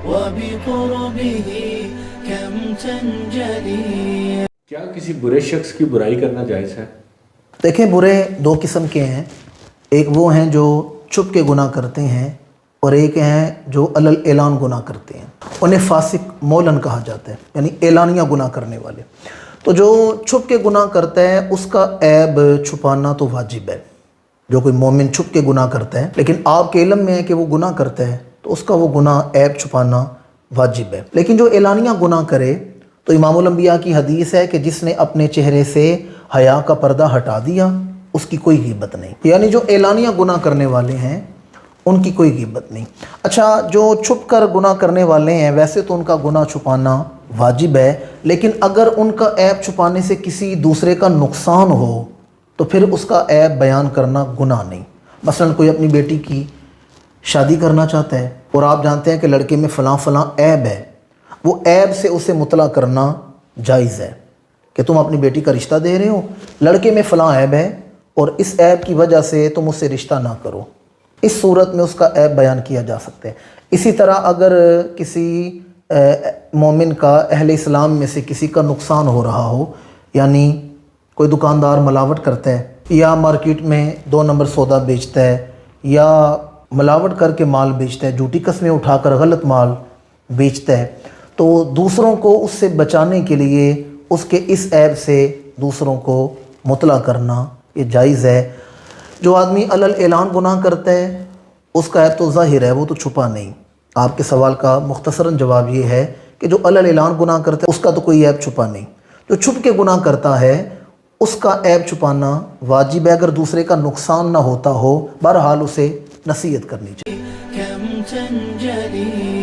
وبقربه كم تنجلي. کیا کسی برے شخص کی برائی کرنا جائز ہے؟ دیکھیں، برے دو قسم کے ہیں. ایک وہ ہیں جو چھپ کے گناہ کرتے ہیں، اور ایک ہیں جو علل اعلان گناہ کرتے ہیں. انہیں فاسق مولن کہا جاتا ہے، یعنی اعلانیہ گناہ کرنے والے. تو جو چھپ کے گناہ کرتا ہے اس کا عیب چھپانا تو واجب ہے. جو کوئی مومن چھپ کے گناہ کرتا ہے لیکن آپ کے علم میں ہے کہ وہ گناہ کرتا ہے تو اس کا وہ گناہ عیب چھپانا واجب ہے. لیکن جو اعلانیہ گناہ کرے تو امام الانبیاء کی حدیث ہے کہ جس نے اپنے چہرے سے حیا کا پردہ ہٹا دیا اس کی کوئی غیبت نہیں. یعنی جو اعلانیہ گناہ کرنے والے ہیں ان کی کوئی غیبت نہیں. اچھا، جو چھپ کر گناہ کرنے والے ہیں ویسے تو ان کا گناہ چھپانا واجب ہے، لیکن اگر ان کا عیب چھپانے سے کسی دوسرے کا نقصان ہو تو پھر اس کا عیب بیان کرنا گناہ نہیں. مثلا کوئی اپنی بیٹی کی شادی کرنا چاہتا ہے اور آپ جانتے ہیں کہ لڑکے میں فلاں فلاں عیب ہے، وہ عیب سے اسے مطلع کرنا جائز ہے کہ تم اپنی بیٹی کا رشتہ دے رہے ہو، لڑکے میں فلاں عیب ہے اور اس عیب کی وجہ سے تم اس سے رشتہ نہ کرو. اس صورت میں اس کا عیب بیان کیا جا سکتا ہے. اسی طرح اگر کسی مومن کا اہل اسلام میں سے کسی کا نقصان ہو رہا ہو، یعنی کوئی دکاندار ملاوٹ کرتا ہے یا مارکیٹ میں 2 نمبر سودا بیچتا ہے یا ملاوٹ کر کے مال بیچتا ہے، جھوٹی قسمیں اٹھا کر غلط مال بیچتا ہے، تو دوسروں کو اس سے بچانے کے لیے اس کے اس عیب سے دوسروں کو مطلع کرنا یہ جائز ہے. جو آدمی علل اعلان گناہ کرتا ہے اس کا عیب تو ظاہر ہے، وہ تو چھپا نہیں. آپ کے سوال کا مختصراً جواب یہ ہے کہ جو علل اعلان گناہ کرتا ہے اس کا تو کوئی عیب چھپا نہیں. جو چھپ کے گناہ کرتا ہے اس کا عیب چھپانا واجب ہے اگر دوسرے کا نقصان نہ ہوتا ہو. بہرحال اسے نصیحت کرنی چاہیے. كم تنجلي